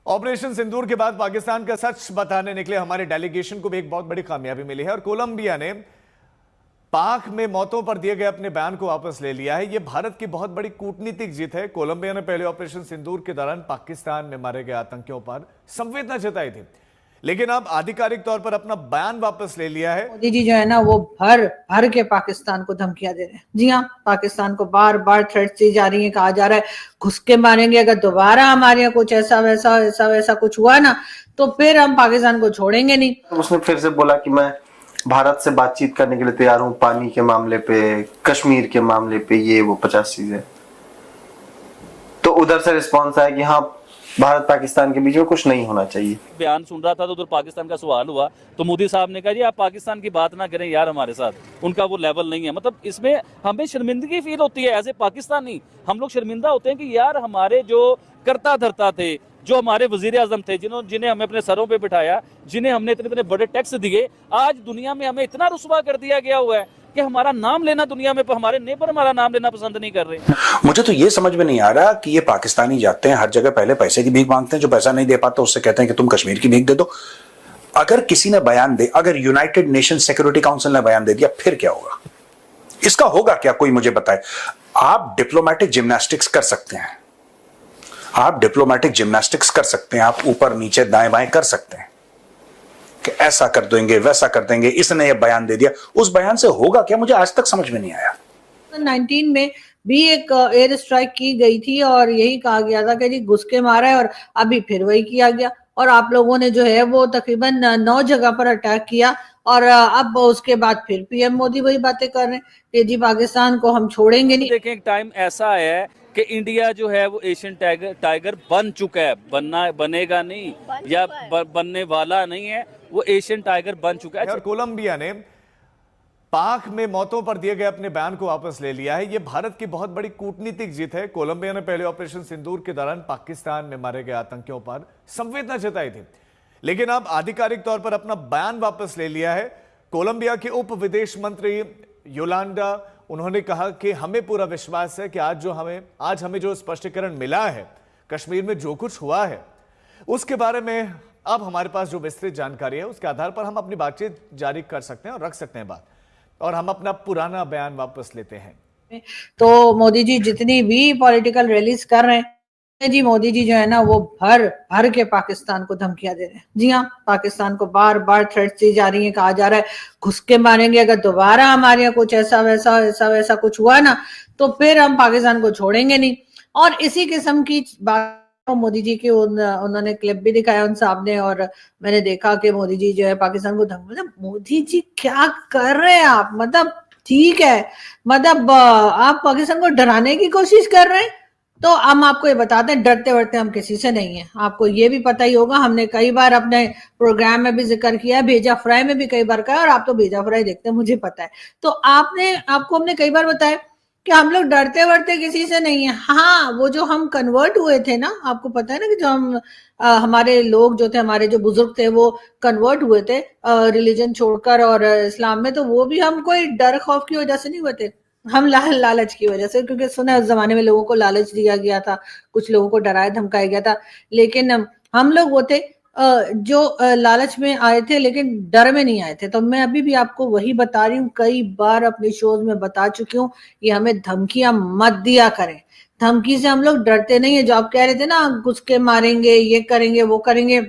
Operation सिंदूर के बाद पाकिस्तान का सच बताने निकले हमारे डेलीगेशन को भी एक बहुत बड़ी कामयाबी मिली है और कोलंबिया ने पाक में मौतों पर दिए गए अपने बयान को वापस ले लिया है। यह भारत की बहुत बड़ी कूटनीतिक जीत है। कोलंबिया ने पहले ऑपरेशन सिंदूर के दौरान पाकिस्तान में मारे गए आतंकियों पर संवेदना जताई थी, लेकिन अब आधिकारिक तौर पर अपना बयान वापस ले लिया है। मोदी जी जो है ना वो भर भर के पाकिस्तान को धमकियां दे रहे हैं। जी हाँ, पाकिस्तान को बार बार थ्रेट्स दी जा रही है, कहा जा रहा है घुस के मारेंगे, अगर दोबारा हमारे यहाँ कुछ ऐसा वैसा कुछ हुआ ना तो फिर हम पाकिस्तान को छोड़ेंगे नहीं। उसने फिर से बोला कि मैं भारत से बातचीत करने के लिए तैयार हूँ, पानी के मामले पे, कश्मीर के मामले पे, ये वो 50 चीजें। तो उधर से रिस्पॉन्स आया कि हाँ भारत पाकिस्तान के बीच में कुछ नहीं होना चाहिए। बयान सुन रहा था तो उधर पाकिस्तान का सवाल हुआ तो मोदी साहब ने कहा जी आप पाकिस्तान की बात ना करें यार, हमारे साथ उनका वो लेवल नहीं है। मतलब इसमें हमें शर्मिंदगी फील होती है एज ए पाकिस्तानी। हम लोग शर्मिंदा होते हैं कि यार हमारे जो करता धरता थे, जो हमारे वजीर आजम थे, जिन्हें हमें अपने सरों पे बिठाया, जिन्हें हमने इतने इतने बड़े टैक्स दिए, आज दुनिया में हमें इतना रुस्वा कर दिया गया हुआ है कि हमारा नाम लेना दुनिया में, हमारे नेबर हमारा नाम लेना पसंद नहीं कर रहे। मुझे तो ये समझ में नहीं आ रहा कि ये पाकिस्तानी जाते हैं हर जगह, पहले पैसे की भीख मांगते हैं, जो पैसा नहीं दे पाते उससे कहते हैं कि तुम कश्मीर की भीख दे दो। अगर किसी ने बयान दे, अगर यूनाइटेड नेशन सिक्योरिटी काउंसिल ने बयान दे दिया, फिर क्या होगा? इसका होगा क्या, कोई मुझे बताए। आप डिप्लोमेटिक जिम्नास्टिक्स कर सकते हैं, आप डिप्लोमेटिक जिम्नास्टिक्स कर सकते हैं, आप ऊपर नीचे दाएं बाएं कर सकते हैं कि ऐसा कर देंगे वैसा कर देंगे, इसने ये बयान दे दिया, उस बयान से होगा क्या? मुझे आज तक समझ में नहीं आया। 19 में भी एक एयर स्ट्राइक की गई थी और यही कहा गया था कि जी घुस के मारा है, और अभी फिर वही किया गया और आप लोगों ने जो है वो तकरीबन 9 जगह पर अटैक किया और अब उसके बाद फिर पीएम मोदी वही बातें कर रहे हैं कि जी पाकिस्तान को हम छोड़ेंगे नहीं। देखें, टाइम ऐसा है कि इंडिया जो है वो एशियन टाइगर बन चुका है, बनेगा नहीं या बनने वाला नहीं है, वो एशियन टाइगर बन चुका है। और कोलंबिया ने पाक में मौतों पर दिए गए अपने बयान को वापस ले लिया है। यह भारत की बहुत बड़ी कूटनीतिक जीत है। कोलंबिया ने पहले ऑपरेशन सिंदूर के दौरान पाकिस्तान में मारे गए आतंकियों पर संवेदना जताई थी, लेकिन अब आधिकारिक तौर पर अपना बयान वापस ले लिया है। कोलंबिया के उप विदेश मंत्री योलांडा, उन्होंने कहा कि हमें पूरा विश्वास है कि आज हमें जो स्पष्टीकरण मिला है, कश्मीर में जो कुछ हुआ है उसके बारे में अब हमारे पास जो विस्तृत जानकारी है उसके आधार पर हम अपनी बातचीत जारी कर सकते हैं और रख सकते हैं बात, और हम अपना पुराना बयान वापस लेते हैं। तो मोदी जी जितनी भी पॉलिटिकल रैलीज कर रहे हैं जी, मोदी जी जो है ना वो भर भर के पाकिस्तान को धमकियां दे रहे हैं। जी हाँ, पाकिस्तान को बार बार थ्रेट्स दी जा रही है, कहा जा रहा है घुस के मारेंगे, अगर दोबारा हमारे यहाँ कुछ ऐसा वैसा कुछ हुआ ना तो फिर हम पाकिस्तान को छोड़ेंगे नहीं। और इसी किस्म की बात मोदी जी की उन्होंने क्लिप भी दिखाया उन साहब ने, और मैंने देखा कि मोदी जी जो है पाकिस्तान को मतलब मोदी जी क्या कर रहे हैं आप? मतलब ठीक है, मतलब आप पाकिस्तान को डराने की कोशिश कर रहे हैं। तो हम आपको ये बताते हैं, डरते वरते हम किसी से नहीं है। आपको ये भी पता ही होगा, हमने कई बार अपने प्रोग्राम में भी जिक्र किया है, भेजा फ्राई में भी कई बार कहा, और आप तो भेजा फ्राई देखते हैं, मुझे पता है। तो आपको हमने कई बार बताया कि हम लोग डरते वरते किसी से नहीं है। हाँ, वो जो हम कन्वर्ट हुए थे ना, आपको पता है ना कि जो हम हमारे लोग जो थे, हमारे जो बुजुर्ग थे, वो कन्वर्ट हुए थे रिलीजन छोड़कर और इस्लाम में, तो वो भी हम कोई डर खौफ की वजह से नहीं हुए थे, हम लालच की वजह से, क्योंकि सुना उस जमाने में लोगों को लालच दिया गया था, कुछ लोगों को डराया धमकाया गया था। लेकिन हम लोग वो थे जो लालच में आए थे लेकिन डर में नहीं आए थे। तो मैं अभी भी आपको वही बता रही हूँ, कई बार अपने शोज में बता चुकी हूँ, ये हमें धमकियां मत दिया करें। धमकी से हम लोग डरते नहीं है। जो आप कह रहे थे ना घुस के मारेंगे, ये करेंगे वो करेंगे,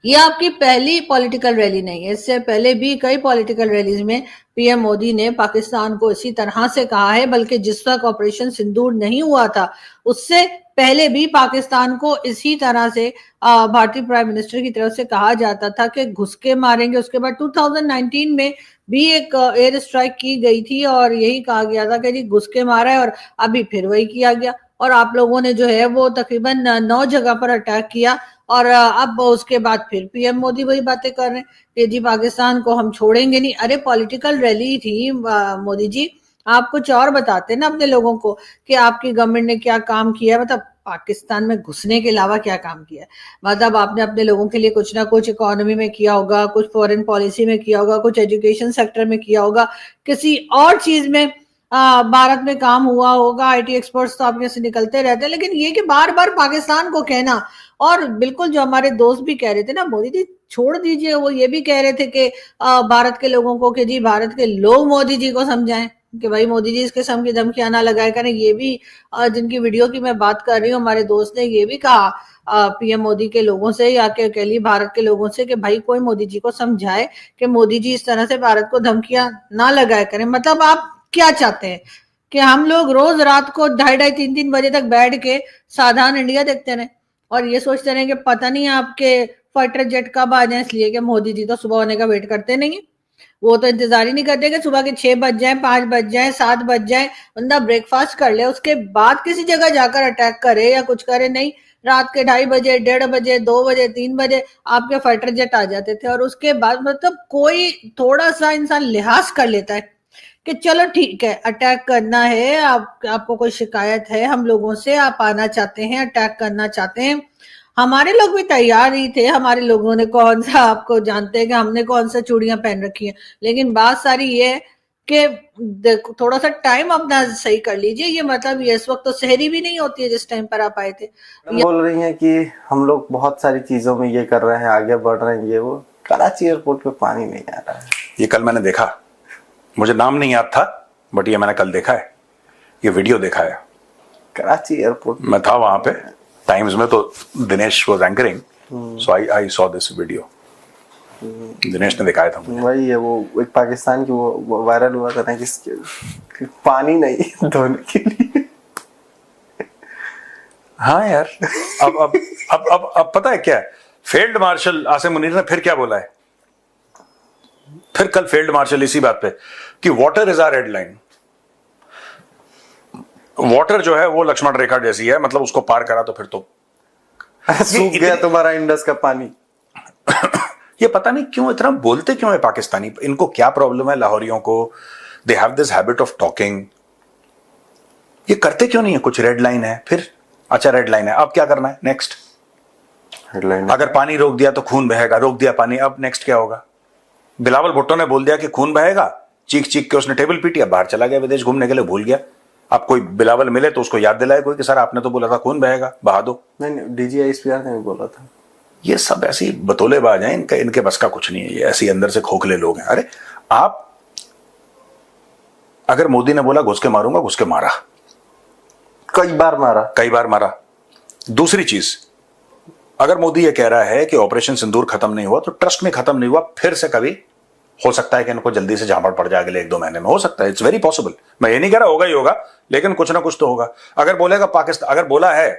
ये आपकी पहली पॉलिटिकल रैली नहीं है। इससे पहले भी कई पॉलिटिकल रैलीज में पीएम मोदी ने पाकिस्तान को इसी तरह से कहा है, बल्कि जिस वक्त ऑपरेशन सिंदूर नहीं हुआ था उससे पहले भी पाकिस्तान को इसी तरह से भारतीय प्राइम मिनिस्टर की तरफ से कहा जाता था कि घुस के मारेंगे। उसके बाद 2019 में भी एक एयर स्ट्राइक की गई थी और यही कहा गया था कि जी घुस के मारा है, और अभी फिर वही किया गया और आप लोगों ने जो है वो तकरीबन 9 जगह पर अटैक किया और अब उसके बाद फिर पीएम मोदी वही बातें कर रहे हैं कि जी पाकिस्तान को हम छोड़ेंगे नहीं। अरे पॉलिटिकल रैली थी मोदी जी, आप कुछ और बताते ना अपने लोगों को कि आपकी गवर्नमेंट ने क्या काम किया है, मतलब पाकिस्तान में घुसने के अलावा क्या काम किया है। मतलब आपने अपने लोगों के लिए कुछ ना कुछ इकोनॉमी में किया होगा, कुछ फॉरेन पॉलिसी में किया होगा, कुछ एजुकेशन सेक्टर में किया होगा, किसी और चीज में भारत में काम हुआ होगा। आईटी एक्सपर्ट्स तो आपके से निकलते रहते हैं, लेकिन ये कि बार बार पाकिस्तान को कहना और बिल्कुल जो हमारे दोस्त भी कह रहे थे ना, मोदी जी छोड़ दीजिए, वो ये भी कह रहे थे कि भारत के लोगों को कि जी भारत के लोग मोदी जी को समझाएं कि भाई मोदी जी इस किस्म की धमकियां ना लगाए करें। ये भी जिनकी वीडियो की मैं बात कर रही हूँ, हमारे दोस्त ने ये भी कहा पीएम मोदी के लोगों से या के कह ली भारत के लोगों से कि भाई कोई मोदी जी को समझाए कि मोदी जी इस तरह से भारत को धमकियां ना लगाया करें। मतलब आप क्या चाहते हैं कि हम लोग रोज रात को 2:30-3 बजे तक बैठ के साधारण इंडिया देखते रहे और ये सोचते रहे कि पता नहीं आपके फाइटर जेट कब आ जाए, इसलिए कि मोदी जी तो सुबह होने का वेट करते नहीं है। वो तो इंतजार ही नहीं करते कि सुबह के 6 बज जाए, 5 बज जाए, 7 बज जाए, बंदा ब्रेकफास्ट कर ले उसके बाद किसी जगह जाकर अटैक करे या कुछ करे। नहीं, रात के 2:30 बजे, 1:30 बजे, 2 बजे, 3 बजे आपके फाइटर जेट आ जाते थे और उसके बाद मतलब कोई थोड़ा सा इंसान लिहाज कर लेता है कि चलो ठीक है, अटैक करना है, आपको कोई शिकायत है हम लोगों से, आप आना चाहते हैं, अटैक करना चाहते हैं। हमारे लोग भी तैयार ही थे, हमारे लोगों ने कौन सा, आपको जानते हैं कि हमने कौन सा चूड़ियां पहन रखी हैं, लेकिन बात सारी ये है कि थोड़ा सा टाइम अपना सही कर लीजिए। ये मतलब ये इस वक्त तो सहरी भी नहीं होती है जिस टाइम पर आप आए थे। बोल रही हैं कि हम लोग बहुत सारी चीजों में ये कर रहे हैं, आगे बढ़ रहे हैं, ये वो। कराची एयरपोर्ट पे पानी नहीं आ रहा है। ये कल मैंने देखा, मुझे नाम नहीं याद था, बट ये मैंने कल देखा है, ये वीडियो देखा है। कराची एयरपोर्ट मैं था वहां पे टाइम्स में, तो Dinesh was anchoring, so I saw this video. Dinesh ने दिखाया था मुझे। वही है, वो एक पाकिस्तान की वो वायरल हुआ था ना कि पानी नहीं धोने के लिए। हाँ यार, अब पता है क्या है, फील्ड मार्शल आसिम मुनीर ने फिर क्या बोला है, फिर कल फील्ड मार्शल इसी बात पे कि water is our red line. Water जो है वो लक्ष्मण रेखा जैसी है, मतलब उसको पार करा तो फिर तो सूख गया तुम्हारा इंडस का पानी। ये पता नहीं क्यों इतना बोलते क्यों है पाकिस्तानी, इनको क्या प्रॉब्लम है लाहौरियों को, they have this habit of talking. ये करते क्यों नहीं है, कुछ रेड लाइन है फिर, अच्छा रेड लाइन है, अब क्या करना है नेक्स्ट? हेडलाइन अगर पानी रोक दिया तो खून बहेगा, रोक दिया पानी, अब नेक्स्ट क्या होगा? बिलावल भुट्टो ने बोल दिया कि खून बहेगा, चीख चीख के उसने टेबल पीटी, अब बाहर चला गया विदेश घूमने के लिए, भूल गया। अब कोई बिलावल मिले तो उसको याद दिलाए कोई कि सर आपने तो बोला था खून बहेगा, बहा दो। नहीं, DGISPR ने भी बोला था। ये सब ऐसी बतौलेबाज हैं, इनके बस का कुछ नहीं है, ये ऐसी अंदर से खोखले लोग हैं। अरे आप, अगर मोदी ने बोला घुस के मारूंगा, घुस के मारा, कई बार मारा। दूसरी चीज, अगर मोदी ये कह रहा है कि ऑपरेशन सिंदूर खत्म नहीं हुआ, तो ट्रस्ट में खत्म नहीं हुआ, फिर से कभी हो सकता है कि इनको जल्दी से झापड़ पड़ जाए अगले 1-2 महीने में, हो सकता है, इट्स वेरी पॉसिबल। मैं ये नहीं कह रहा होगा ही होगा, लेकिन कुछ ना कुछ तो होगा। अगर बोलेगा पाकिस्तान, अगर बोला है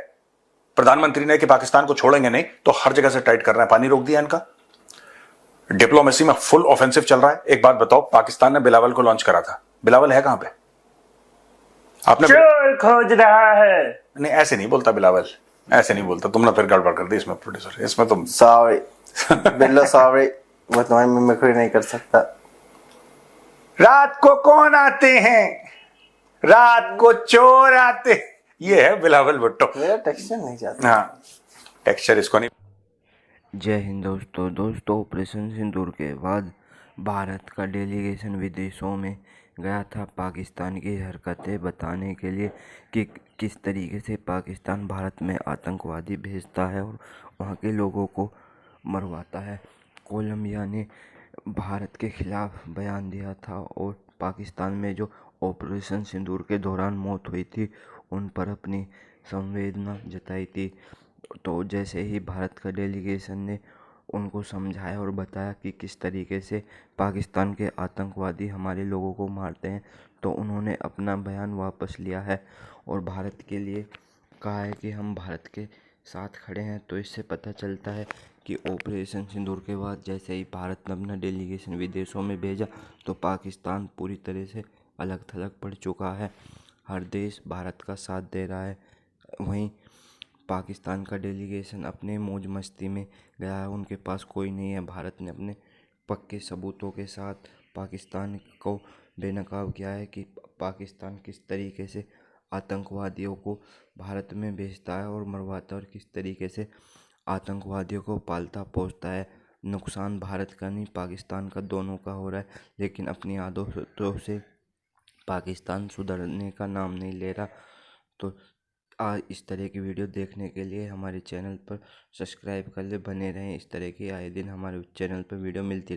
प्रधानमंत्री ने कि पाकिस्तान को छोड़ेंगे नहीं, तो हर जगह से टाइट कर रहे हैं, पानी रोक दिया इनका, डिप्लोमेसी में फुल ऑफेंसिव चल रहा है। एक बात बताओ, पाकिस्तान ने बिलावल को लॉन्च करा था, बिलावल है कहां पे? आपने चोर खोज रहा है। नहीं, ऐसे नहीं बोलता बिलावल, ऐसे नहीं बोलता, तुमने फिर गड़बड़ कर दी इसमें प्रोड्यूसर, इसमें तुम सॉरी बिल्लो सॉरी, मैं तुम्हारी मिमिक्री नहीं कर सकता। रात को कौन आते हैं, रात को चोर आते, ये है बिलावल भुट्टो। मेरा टेक्सचर नहीं जाता। हाँ, टेक्सचर इसको नहीं। जय हिंद दोस्तों, ऑपरेशन सिंदूर के बाद भारत का डेलीगेशन विदेशों में गया था पाकिस्तान की हरकतें बताने के लिए कि किस तरीके से पाकिस्तान भारत में आतंकवादी भेजता है और वहाँ के लोगों को मरवाता है। कोलंबिया ने भारत के खिलाफ बयान दिया था और पाकिस्तान में जो ऑपरेशन सिंदूर के दौरान मौत हुई थी उन पर अपनी संवेदना जताई थी। तो जैसे ही भारत का डेलीगेशन ने उनको समझाया और बताया कि किस तरीके से पाकिस्तान के आतंकवादी हमारे लोगों को मारते हैं, तो उन्होंने अपना बयान वापस लिया है और भारत के लिए कहा है कि हम भारत के साथ खड़े हैं। तो इससे पता चलता है कि ऑपरेशन सिंदूर के बाद जैसे ही भारत ने अपना डेलीगेशन विदेशों में भेजा तो पाकिस्तान पूरी तरह से अलग थलग पड़ चुका है। हर देश भारत का साथ दे रहा है। वहीं पाकिस्तान का डेलीगेशन अपने मौज मस्ती में गया है, उनके पास कोई नहीं है। भारत ने अपने पक्के सबूतों के साथ पाकिस्तान को बेनकाब किया है कि पाकिस्तान किस तरीके से आतंकवादियों को भारत में भेजता है और मरवाता है और किस तरीके से आतंकवादियों को पालता पोसता है। नुकसान भारत का नहीं पाकिस्तान का दोनों का हो रहा है, लेकिन अपनी आदतों से पाकिस्तान सुधरने का नाम नहीं ले रहा। तो इस तरह की वीडियो देखने के लिए हमारे चैनल पर सब्सक्राइब कर ले, बने रहें। इस तरह की आए दिन हमारे चैनल पर वीडियो मिलती